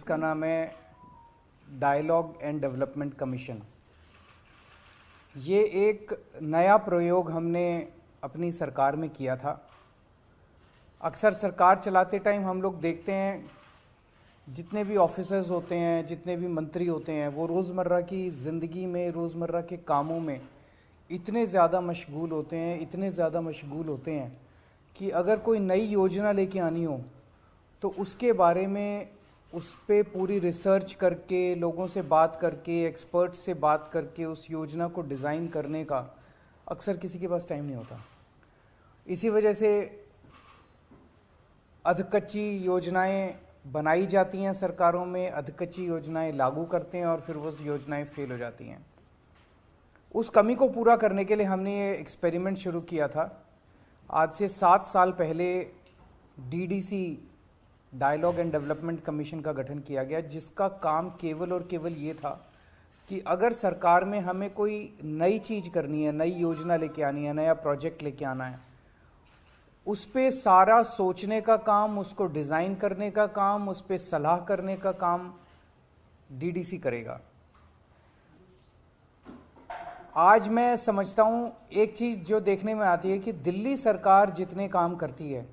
जिसका नाम है डायलॉग एंड डेवलपमेंट कमीशन। ये एक नया प्रयोग हमने अपनी सरकार में किया था। अक्सर सरकार चलाते टाइम हम लोग देखते हैं जितने भी ऑफिसर्स होते हैं, जितने भी मंत्री होते हैं, वो रोज़मर्रा की ज़िंदगी में, रोज़मर्रा के कामों में इतने ज़्यादा मशगूल होते हैं, इतने ज़्यादा मशगूल होते हैं कि अगर कोई नई योजना लेके आनी हो तो उसके बारे में उस पर पूरी रिसर्च करके, लोगों से बात करके, एक्सपर्ट्स से बात करके उस योजना को डिज़ाइन करने का अक्सर किसी के पास टाइम नहीं होता। इसी वजह से अधकच्ची योजनाएं बनाई जाती हैं सरकारों में, अधकच्ची योजनाएं लागू करते हैं और फिर वो योजनाएं फेल हो जाती हैं। उस कमी को पूरा करने के लिए हमने ये एक्सपेरिमेंट शुरू किया था। आज से 7 साल पहले DDC, dialogue and development commission का गठन किया गया, जिसका काम केवल और केवल ये था कि अगर सरकार में हमें कोई नई चीज़ करनी है, नई योजना लेके आनी है, नया प्रोजेक्ट लेके आना है, उस पे सारा सोचने का काम, उसको डिज़ाइन करने का काम, उस पे सलाह करने का काम डीडीसी करेगा। आज मैं समझता हूँ एक चीज़ जो देखने में आती है कि दिल्ली सरकार जितने काम करती है,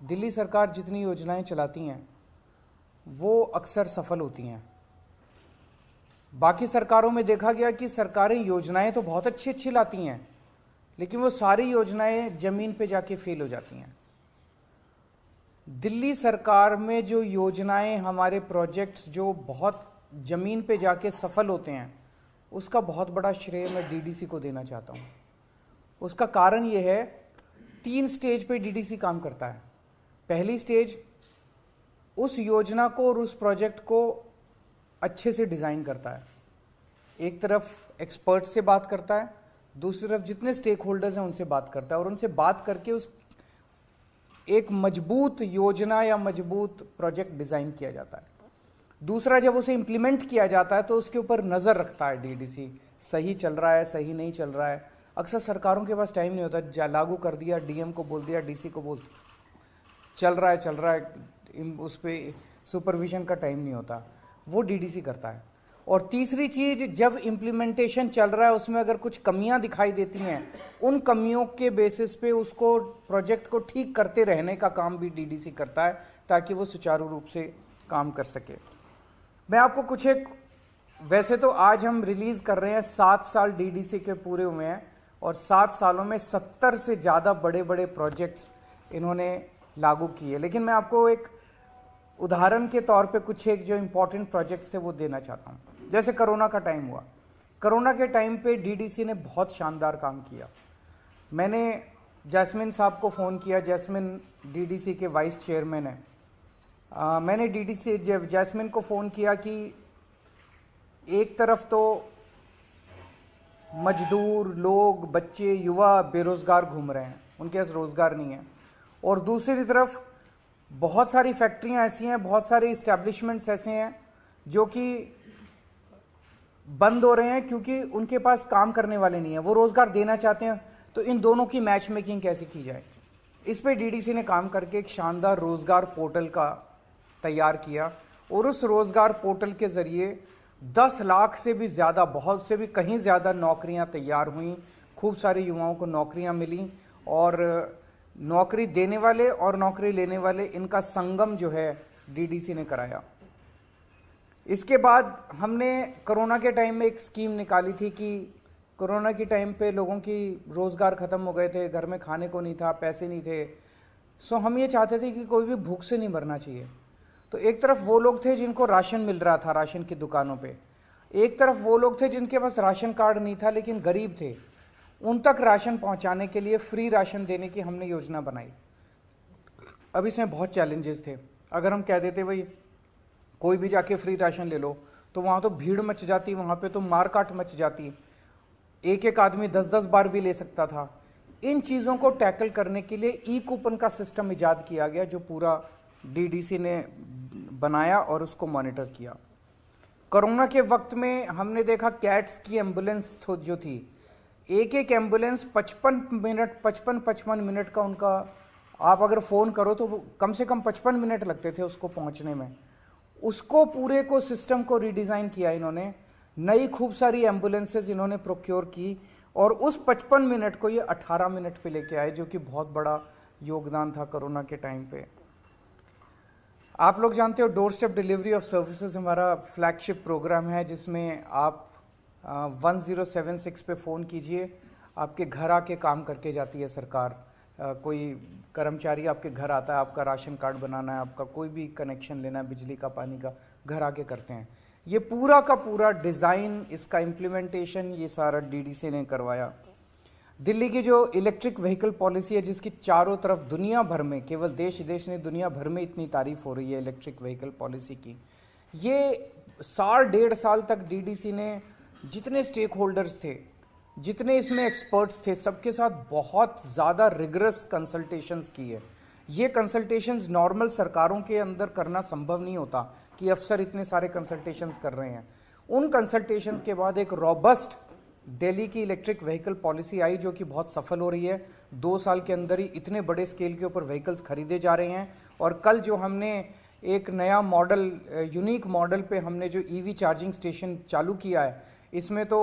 दिल्ली सरकार जितनी योजनाएं चलाती हैं, वो अक्सर सफल होती हैं। बाकी सरकारों में देखा गया कि सरकारें योजनाएं तो बहुत अच्छी अच्छी लाती हैं, लेकिन वो सारी योजनाएं ज़मीन पे जाके फेल हो जाती हैं। दिल्ली सरकार में जो योजनाएं, हमारे प्रोजेक्ट्स जो बहुत ज़मीन पे जाके सफल होते हैं, उसका बहुत बड़ा श्रेय मैं डीडीसी को देना चाहता हूँ। उसका कारण ये है, 3 स्टेज पे डीडीसी काम करता है। पहली स्टेज उस योजना को और उस प्रोजेक्ट को अच्छे से डिज़ाइन करता है। एक तरफ एक्सपर्ट से बात करता है, दूसरी तरफ जितने स्टेक होल्डर्स हैं उनसे बात करता है और उनसे बात करके उस एक मजबूत योजना या मजबूत प्रोजेक्ट डिज़ाइन किया जाता है। दूसरा, जब उसे इम्प्लीमेंट किया जाता है तो उसके ऊपर नज़र रखता है डीडीसी, सही चल रहा है, सही नहीं चल रहा है। अक्सर सरकारों के पास टाइम नहीं होता, लागू कर दिया, डीएम को बोल दिया, डीसी को बोल, चल रहा है, उस पर सुपरविजन का टाइम नहीं होता, वो डीडीसी करता है। और तीसरी चीज़, जब इम्प्लीमेंटेशन चल रहा है उसमें अगर कुछ कमियां दिखाई देती हैं, उन कमियों के बेसिस पे उसको, प्रोजेक्ट को ठीक करते रहने का काम भी डीडीसी करता है ताकि वो सुचारू रूप से काम कर सके। मैं आपको कुछ वैसे तो आज हम रिलीज़ कर रहे हैं, 7 साल डीडीसी के पूरे हुए हैं और 7 सालों में 70 से ज़्यादा बड़े बड़े प्रोजेक्ट्स इन्होंने लागू किए, लेकिन मैं आपको एक उदाहरण के तौर पे कुछ जो इम्पोर्टेंट प्रोजेक्ट्स थे वो देना चाहता हूँ। जैसे कोरोना का टाइम हुआ, कोरोना के टाइम पे डीडीसी ने बहुत शानदार काम किया। मैंने जैस्मिन साहब को फ़ोन किया, जैस्मिन डीडीसी के वाइस चेयरमैन है। मैंने डीडीसी जैस्मिन को फ़ोन किया कि एक तरफ तो मजदूर लोग, बच्चे, युवा बेरोज़गार घूम रहे हैं, उनके पास रोज़गार नहीं है, और दूसरी तरफ बहुत सारी फैक्ट्रियां ऐसी हैं, बहुत सारे इस्टेब्लिशमेंट्स ऐसे हैं जो कि बंद हो रहे हैं क्योंकि उनके पास काम करने वाले नहीं हैं, वो रोज़गार देना चाहते हैं। तो इन दोनों की मैच मेकिंग कैसे की जाए, इस पे डीडीसी ने काम करके एक शानदार रोज़गार पोर्टल का तैयार किया और उस रोज़गार पोर्टल के ज़रिए 10 लाख से भी ज़्यादा, बहुत से भी कहीं ज़्यादा नौकरियां तैयार हुई। खूब सारे युवाओं को नौकरियां मिली और नौकरी देने वाले और नौकरी लेने वाले, इनका संगम जो है डीडीसी ने कराया। इसके बाद हमने कोरोना के टाइम में एक स्कीम निकाली थी कि कोरोना के टाइम पे लोगों की रोज़गार ख़त्म हो गए थे, घर में खाने को नहीं था, पैसे नहीं थे। सो हम ये चाहते थे कि कोई भी भूख से नहीं मरना चाहिए। तो एक तरफ वो लोग थे जिनको राशन मिल रहा था राशन की दुकानों पे, एक तरफ वो लोग थे जिनके पास राशन कार्ड नहीं था लेकिन गरीब थे, उन तक राशन पहुंचाने के लिए फ्री राशन देने की हमने योजना बनाई। अब इसमें बहुत चैलेंजेस थे। अगर हम कह देते भाई कोई भी जाके फ्री राशन ले लो, तो वहाँ तो भीड़ मच जाती, वहाँ पे तो मारकाट मच जाती, एक एक आदमी 10-10 बार भी ले सकता था। इन चीज़ों को टैकल करने के लिए ई कूपन का सिस्टम इजाद किया गया, जो पूरा डीडीसी ने बनाया और उसको मॉनिटर किया। कोरोना के वक्त में हमने देखा कैट्स की एम्बुलेंस जो थी, एक एक एम्बुलेंस 55 मिनट का उनका, आप अगर फ़ोन करो तो कम से कम 55 मिनट लगते थे उसको पहुंचने में। उसको पूरे को सिस्टम को रिडिज़ाइन किया इन्होंने, नई खूब सारी एम्बुलेंसेज इन्होंने प्रोक्योर की और उस 55 मिनट को ये 18 मिनट पे लेके आए, जो कि बहुत बड़ा योगदान था कोरोना के टाइम पे। आप लोग जानते हो door step delivery of services हमारा फ्लैगशिप प्रोग्राम है, जिसमें आप 1076 पे फ़ोन कीजिए, आपके घर आके काम करके जाती है सरकार। कोई कर्मचारी आपके घर आता है, आपका राशन कार्ड बनाना है, आपका कोई भी कनेक्शन लेना है, बिजली का, पानी का, घर आके करते हैं। ये पूरा का पूरा डिज़ाइन, इसका इम्प्लीमेंटेशन ये सारा डीडीसी ने करवाया। दिल्ली की जो इलेक्ट्रिक व्हीकल पॉलिसी है, जिसकी चारों तरफ दुनिया भर में, केवल देश विदेश नहीं दुनिया भर में इतनी तारीफ हो रही है इलेक्ट्रिक व्हीकल पॉलिसी की, ये साल 1.5 साल तक डीडीसी ने जितने स्टेक होल्डर्स थे, जितने इसमें एक्सपर्ट्स थे, सबके साथ बहुत ज़्यादा रिगरस कंसल्टेशंस की है। ये कंसल्टेशंस नॉर्मल सरकारों के अंदर करना संभव नहीं होता कि अफसर इतने सारे कंसल्टेशंस कर रहे हैं। उन कंसल्टेशंस के बाद एक रॉबस्ट दिल्ली की इलेक्ट्रिक व्हीकल पॉलिसी आई, जो कि बहुत सफल हो रही है। 2 साल के अंदर ही इतने बड़े स्केल के ऊपर व्हीकल्स खरीदे जा रहे हैं। और कल जो हमने एक नया मॉडल, यूनिक मॉडल पे हमने जो ईवी चार्जिंग स्टेशन चालू किया है, इसमें तो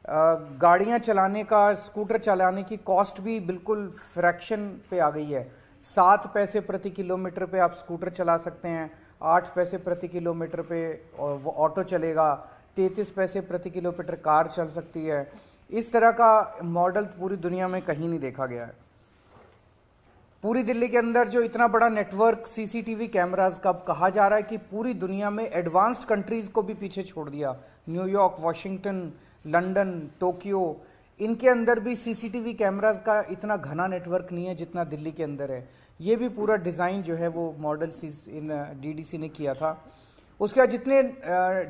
गाड़ियां चलाने का, स्कूटर चलाने की कॉस्ट भी बिल्कुल फ्रैक्शन पे आ गई है। 7 पैसे प्रति किलोमीटर पे आप स्कूटर चला सकते हैं, 8 पैसे प्रति किलोमीटर पे वो ऑटो चलेगा, 33 पैसे प्रति किलोमीटर कार चल सकती है। इस तरह का मॉडल पूरी दुनिया में कहीं नहीं देखा गया है। पूरी दिल्ली के अंदर जो इतना बड़ा नेटवर्क सीसीटीवी कैमरास का, कहा जा रहा है कि पूरी दुनिया में एडवांस्ड कंट्रीज को भी पीछे छोड़ दिया। न्यूयॉर्क, वॉशिंगटन, लंदन, टोक्यो, इनके अंदर भी सीसीटीवी कैमरास का इतना घना नेटवर्क नहीं है जितना दिल्ली के अंदर है। ये भी पूरा डिज़ाइन जो है वो मॉडल इन डीडीसी ने किया था। उसके बाद जितने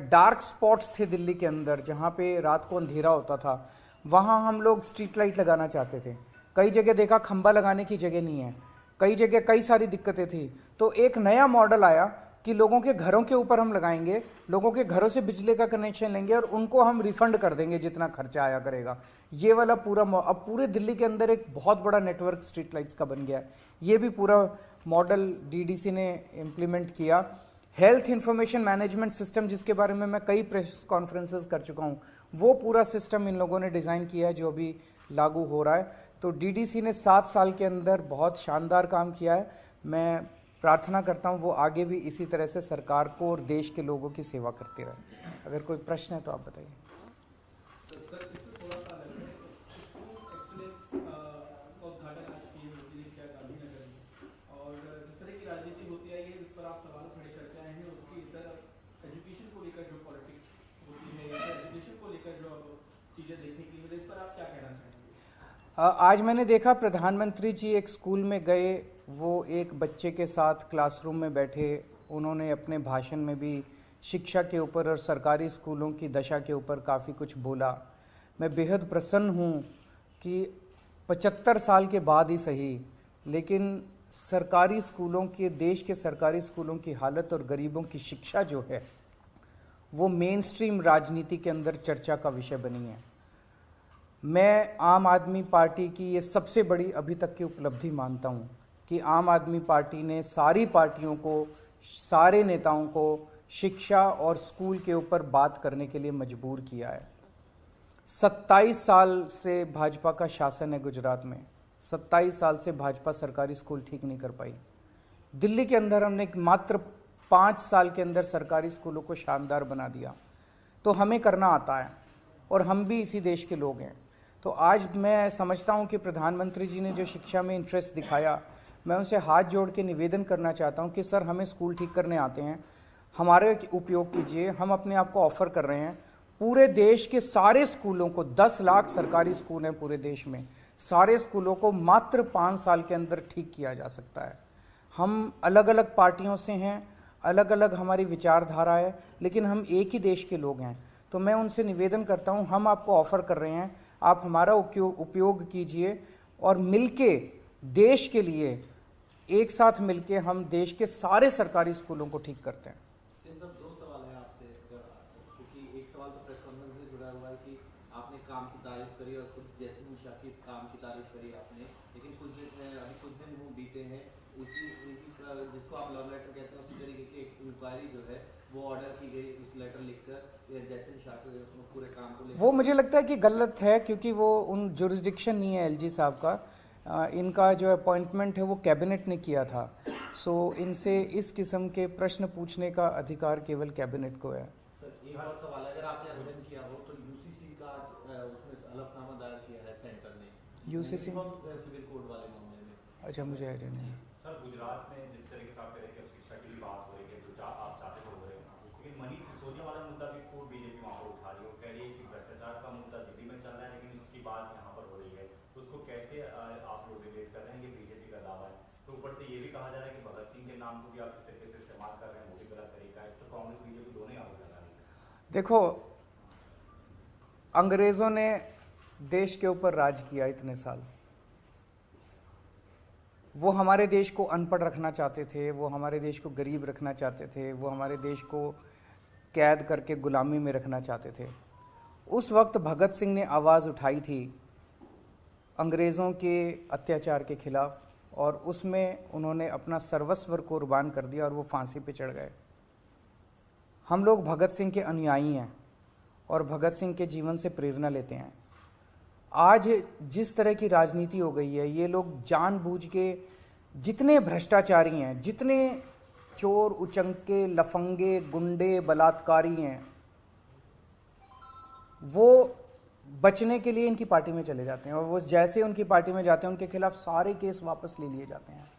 डार्क स्पॉट्स थे दिल्ली के अंदर, जहाँ पे रात को अंधेरा होता था, वहाँ हम लोग स्ट्रीट लाइट लगाना चाहते थे। कई जगह देखा खंबा लगाने की जगह नहीं है, कई जगह कई सारी दिक्कतें थी। तो एक नया मॉडल आया कि लोगों के घरों के ऊपर हम लगाएंगे, लोगों के घरों से बिजली का कनेक्शन लेंगे और उनको हम रिफंड कर देंगे जितना खर्चा आया करेगा। ये वाला पूरा अब पूरे दिल्ली के अंदर एक बहुत बड़ा नेटवर्क स्ट्रीट लाइट्स का बन गया है। ये भी पूरा मॉडल डीडीसी ने इम्प्लीमेंट किया। हेल्थ इंफॉर्मेशन मैनेजमेंट सिस्टम, जिसके बारे में मैं कई प्रेस कॉन्फ्रेंसेस कर चुका हूँ, वो पूरा सिस्टम इन लोगों ने डिज़ाइन किया है जो अभी लागू हो रहा है। तो डीडीसी ने 7 साल के अंदर बहुत शानदार काम किया है। मैं प्रार्थना करता हूँ वो आगे भी इसी तरह से सरकार को और देश के लोगों की सेवा करते रहे। अगर कोई प्रश्न है तो आप बताइए। आज मैंने देखा प्रधानमंत्री जी एक स्कूल में गए, वो एक बच्चे के साथ क्लासरूम में बैठे, उन्होंने अपने भाषण में भी शिक्षा के ऊपर और सरकारी स्कूलों की दशा के ऊपर काफ़ी कुछ बोला। मैं बेहद प्रसन्न हूँ कि 75 साल के बाद ही सही, लेकिन सरकारी स्कूलों के, देश के सरकारी स्कूलों की हालत और गरीबों की शिक्षा जो है वो मेन स्ट्रीम राजनीति के अंदर चर्चा का विषय बनी है। मैं आम आदमी पार्टी की ये सबसे बड़ी अभी तक की उपलब्धि मानता हूँ कि आम आदमी पार्टी ने सारी पार्टियों को, सारे नेताओं को शिक्षा और स्कूल के ऊपर बात करने के लिए मजबूर किया है। 27 साल से भाजपा का शासन है गुजरात में, 27 साल से भाजपा सरकारी स्कूल ठीक नहीं कर पाई। दिल्ली के अंदर हमने मात्र 5 साल के अंदर सरकारी स्कूलों को शानदार बना दिया। तो हमें करना आता है और हम भी इसी देश के लोग हैं। तो आज मैं समझता हूं कि प्रधानमंत्री जी ने जो शिक्षा में इंटरेस्ट दिखाया, मैं उनसे हाथ जोड़ के निवेदन करना चाहता हूं कि सर, हमें स्कूल ठीक करने आते हैं, हमारे उपयोग कीजिए। हम अपने आप को ऑफर कर रहे हैं। पूरे देश के सारे स्कूलों को, 10 लाख सरकारी स्कूल हैं पूरे देश में, सारे स्कूलों को मात्र 5 साल के अंदर ठीक किया जा सकता है। हम अलग अलग पार्टियों से हैं, अलग अलग हमारी विचारधारा है, लेकिन हम एक ही देश के लोग हैं। तो मैं उनसे निवेदन करता हूं, हम आपको ऑफर कर रहे हैं, आप हमारा उपयोग कीजिए और मिलके देश के लिए, एक साथ मिलके हम देश के सारे सरकारी स्कूलों को ठीक करते हैं। दो सवाल है आपसे, क्योंकि एक सवाल तो प्रेस कॉन्फ्रेंस से जुड़ा हुआ है कि आपने काम की तारीफ करी और खुद जैस्मिन शाह के काम की तारीफ करी आपने, लेकिन अभी कुछ दिन वो बीते हैं जिसको आप लव लेटर कहते हैं उसी तरीके की एक इंक्वायरी जो है वो ऑर्डर की गई, उस लेटर लिखकर जैस्मिन शाह के पूरे काम को वो मुझे लगता है कि गलत है, क्योंकि वो उन जुरिस्डिक्शन नहीं है एलजी साहब का। इनका जो अपॉइंटमेंट है वो कैबिनेट ने किया था। सो इनसे इस किस्म के प्रश्न पूछने का अधिकार केवल कैबिनेट को है। सर एक और सवाल, अगर आपने आवेदन किया हो तो यूसीसी का उसमें हलफनामा दायर किया है सेंटर ने, यूसीसी सिविल कोड वाले मामले में। अच्छा, मुझे आइडिया नहीं। सर गुजरात में जिस तरीके से आप कह रहे हैं कि अब शिक्षा की भी बात हो रही है, जो आप चाहते हो रहे हैं, लेकिन मनीष सिसोदिया वाला मुद्दा भी खूब बीजेपी वहाँ पर उठा रही है। वो कह रही है कि भ्रष्टाचार का मुद्दा दिल्ली में चल रहा है लेकिन उसकी बात यहाँ पर हो रही है, उसको कैसे आप लोग रिलेट कर रहे हैं? ये बीजेपी का दावा है। तो ऊपर से ये भी कहा जा रहा है कि भगत सिंह के नाम को भी आप इस तरीके से इस्तेमाल कर रहे हैं, वो भी गलत तरीका है। इस पर कांग्रेस बीजेपी दोनों ही आरोप लगा रही है। देखो, अंग्रेजों ने देश के ऊपर राज किया इतने साल। वो हमारे देश को अनपढ़ रखना चाहते थे, वो हमारे देश को गरीब रखना चाहते थे, वो हमारे देश को कैद करके गुलामी में रखना चाहते थे। उस वक्त भगत सिंह ने आवाज़ उठाई थी अंग्रेज़ों के अत्याचार के खिलाफ, और उसमें उन्होंने अपना सर्वस्व कुर्बान कर दिया और वो फांसी पे चढ़ गए। हम लोग भगत सिंह के अनुयायी हैं और भगत सिंह के जीवन से प्रेरणा लेते हैं। आज जिस तरह की राजनीति हो गई है, ये लोग जानबूझ के, जितने भ्रष्टाचारी हैं, जितने चोर उचंके लफंगे गुंडे बलात्कारी हैं, वो बचने के लिए इनकी पार्टी में चले जाते हैं, और वो जैसे उनकी पार्टी में जाते हैं उनके खिलाफ सारे केस वापस ले लिए जाते हैं,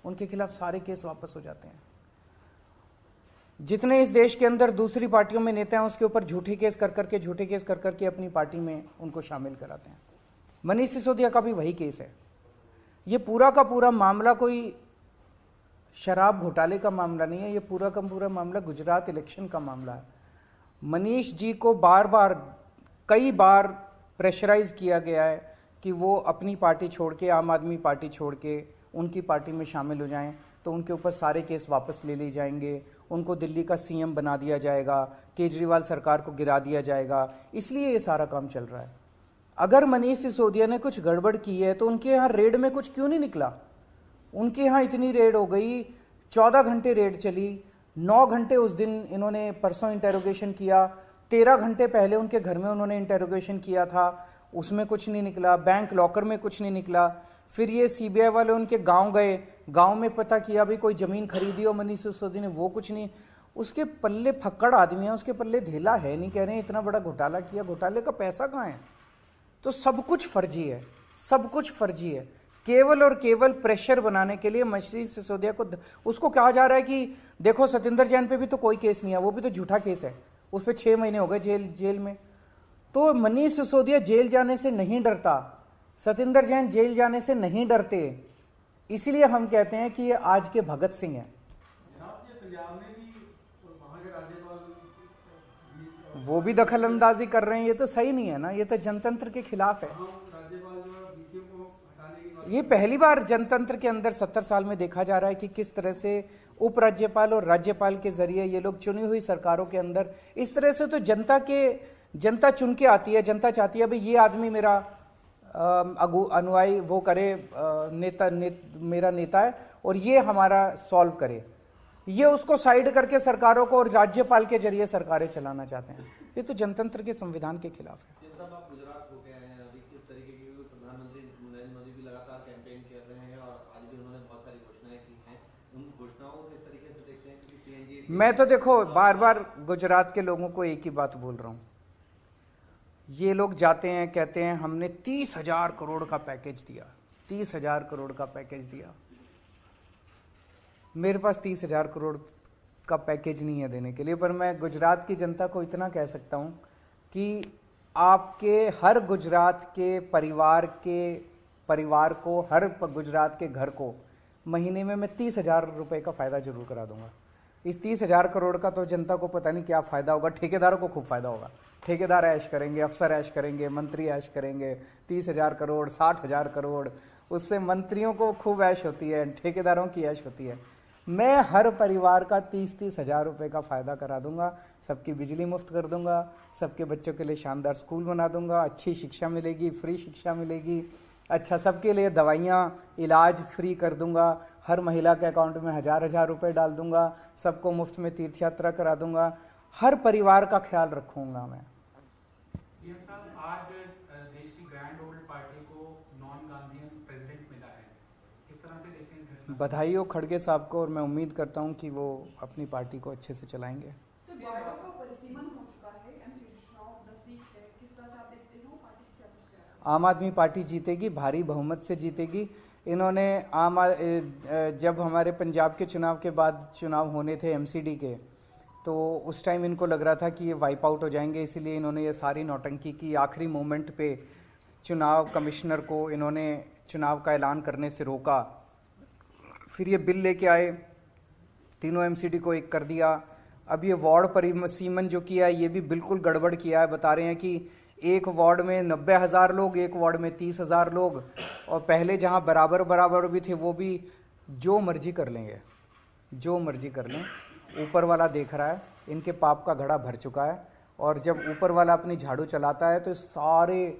उनके खिलाफ सारे केस वापस हो जाते हैं। जितने इस देश के अंदर दूसरी पार्टियों में नेता हैं उसके ऊपर झूठे केस कर करके अपनी पार्टी में उनको शामिल कराते हैं। मनीष सिसोदिया का भी वही केस है। ये पूरा का पूरा मामला कोई शराब घोटाले का मामला नहीं है, ये पूरा का पूरा मामला गुजरात इलेक्शन का मामला है। मनीष जी को कई बार प्रेशराइज किया गया है कि वो अपनी पार्टी छोड़ के, आम आदमी पार्टी छोड़ के उनकी पार्टी में शामिल हो जाएं, तो उनके ऊपर सारे केस वापस ले लिए जाएंगे, उनको दिल्ली का सीएम बना दिया जाएगा, केजरीवाल सरकार को गिरा दिया जाएगा। इसलिए ये सारा काम चल रहा है। अगर मनीष सिसोदिया ने कुछ गड़बड़ की है तो उनके यहाँ रेड में कुछ क्यों नहीं निकला? उनके यहाँ इतनी रेड हो गई, 14 घंटे रेड चली, 9 घंटे उस दिन इन्होंने परसों इंटेरोगेशन किया, 13 घंटे पहले उनके घर में उन्होंने इंटेरोगेशन किया था, उसमें कुछ नहीं निकला, बैंक लॉकर में कुछ नहीं निकला। फिर ये सीबीआई वाले उनके गांव गए, गांव में पता किया भी कोई ज़मीन खरीदी हो मनीष सिसोदिया ने, वो कुछ नहीं। उसके पल्ले फक्कड़ आदमी है, उसके पल्ले धेला है नहीं। कह रहे हैं इतना बड़ा घोटाला किया, घोटाले का पैसा कहाँ है? तो सब कुछ फर्जी है, सब कुछ फर्जी है। केवल और केवल प्रेशर बनाने के लिए मनीष सिसोदिया को, उसको कहा जा रहा है कि देखो सतिंदर जैन पे भी तो कोई केस नहीं है, वो भी तो झूठा केस है, उस पर 6 महीने हो गए जेल में। तो मनीष सिसोदिया जेल जाने से नहीं डरता, सतिंदर जैन जेल जाने से नहीं डरते। इसलिए हम कहते हैं कि ये आज के भगत सिंह हैं। वो भी दखल अंदाजी कर रहे हैं, ये तो सही नहीं है ना, ये तो जनतंत्र के खिलाफ है। ये पहली बार जनतंत्र के अंदर 70 साल में देखा जा रहा है कि किस तरह से उपराज्यपाल और राज्यपाल के जरिए ये लोग चुनी हुई सरकारों के अंदर इस तरह से, तो जनता चुन के आती है, जनता चाहती है भाई ये आदमी मेरा अनुयायी वो करे, मेरा नेता है और ये हमारा सॉल्व करे। ये उसको साइड करके सरकारों को और राज्यपाल के जरिए सरकारें चलाना चाहते हैं। ये तो जनतंत्र के संविधान के खिलाफ है। आप गुजरात हो गए हैं, अभी किस तरीके की प्रधानमंत्री नरेंद्र मोदी भी लगातार कैंपेन कर रहे हैं और आज भी उन्होंने बहुत सारी घोषणाएं की हैं, उन घोषणाओं को किस तरीके से देखते हैं? क्योंकि पीएनजी, मैं तो देखो बार बार गुजरात के लोगों को एक ही बात बोल रहा हूँ, ये लोग जाते हैं कहते हैं हमने 30,000 करोड़ का पैकेज दिया, 30,000 करोड़ का पैकेज दिया। मेरे पास 30,000 करोड़ का पैकेज नहीं है देने के लिए, पर मैं गुजरात की जनता को इतना कह सकता हूँ कि आपके हर गुजरात के परिवार को, हर गुजरात के घर को महीने में मैं 30,000 रुपये का फ़ायदा जरूर करा दूंगा। इस 30,000 करोड़ का तो जनता को पता नहीं क्या फ़ायदा होगा, ठेकेदारों को खूब फ़ायदा होगा। ठेकेदार ऐश करेंगे, अफसर ऐश करेंगे, मंत्री ऐश करेंगे। 30,000 करोड़, 60,000 करोड़, उससे मंत्रियों को खूब ऐश होती है, ठेकेदारों की ऐश होती है। मैं हर परिवार का 30-30 हज़ार रुपये का फ़ायदा करा दूंगा, सबकी बिजली मुफ्त कर दूंगा, सबके बच्चों के लिए शानदार स्कूल बना दूंगा, अच्छी शिक्षा मिलेगी, फ्री शिक्षा मिलेगी, अच्छा सबके लिए दवाइयाँ इलाज फ्री कर दूंगा, हर महिला के अकाउंट में 1000-1000 रुपये डाल दूंगा, सबको मुफ्त में तीर्थ यात्रा करा दूंगा, हर परिवार का ख्याल रखूंगा मैं। सीएम साहब, आज देश की ग्रैंड ओल्ड पार्टी को नॉन गांधीयन प्रेसिडेंट मिला है, किस तरह से देखते हैं? बधाई हो खड़गे साहब को, और मैं उम्मीद करता हूं कि वो अपनी पार्टी को अच्छे से चलाएंगे। आम आदमी पार्टी जीतेगी, भारी बहुमत से जीतेगी। इन्होंने जब हमारे पंजाब के चुनाव के बाद चुनाव होने थे एमसीडी के, तो उस टाइम इनको लग रहा था कि ये वाइप आउट हो जाएंगे, इसलिए इन्होंने ये सारी नौटंकी की। आखिरी मोमेंट पे चुनाव कमिश्नर को इन्होंने चुनाव का ऐलान करने से रोका, फिर ये बिल लेके आए, तीनों एमसीडी को एक कर दिया। अब ये वार्ड परिसीमन जो किया है ये भी बिल्कुल गड़बड़ किया है। बता रहे हैं कि एक वार्ड में 90,000 लोग, एक वार्ड में 30,000 लोग, और पहले जहां बराबर बराबर भी थे वो भी जो मर्जी कर लेंगे, जो मर्जी कर लें। ऊपर वाला देख रहा है, इनके पाप का घड़ा भर चुका है, और जब ऊपर वाला अपनी झाड़ू चलाता है तो सारे,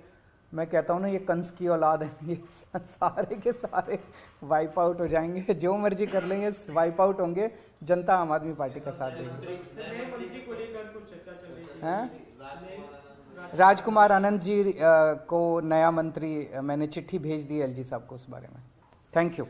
मैं कहता हूँ ना, ये कंस की औलाद है, ये सारे के सारे वाइप आउट हो जाएंगे, जो मर्जी कर लेंगे वाइप आउट होंगे। जनता आम आदमी पार्टी का साथ देगी। हैं? राजकुमार आनंद जी को नया मंत्री मैंने चिट्ठी भेज दी एलजी साहब को उस बारे में। Thank you.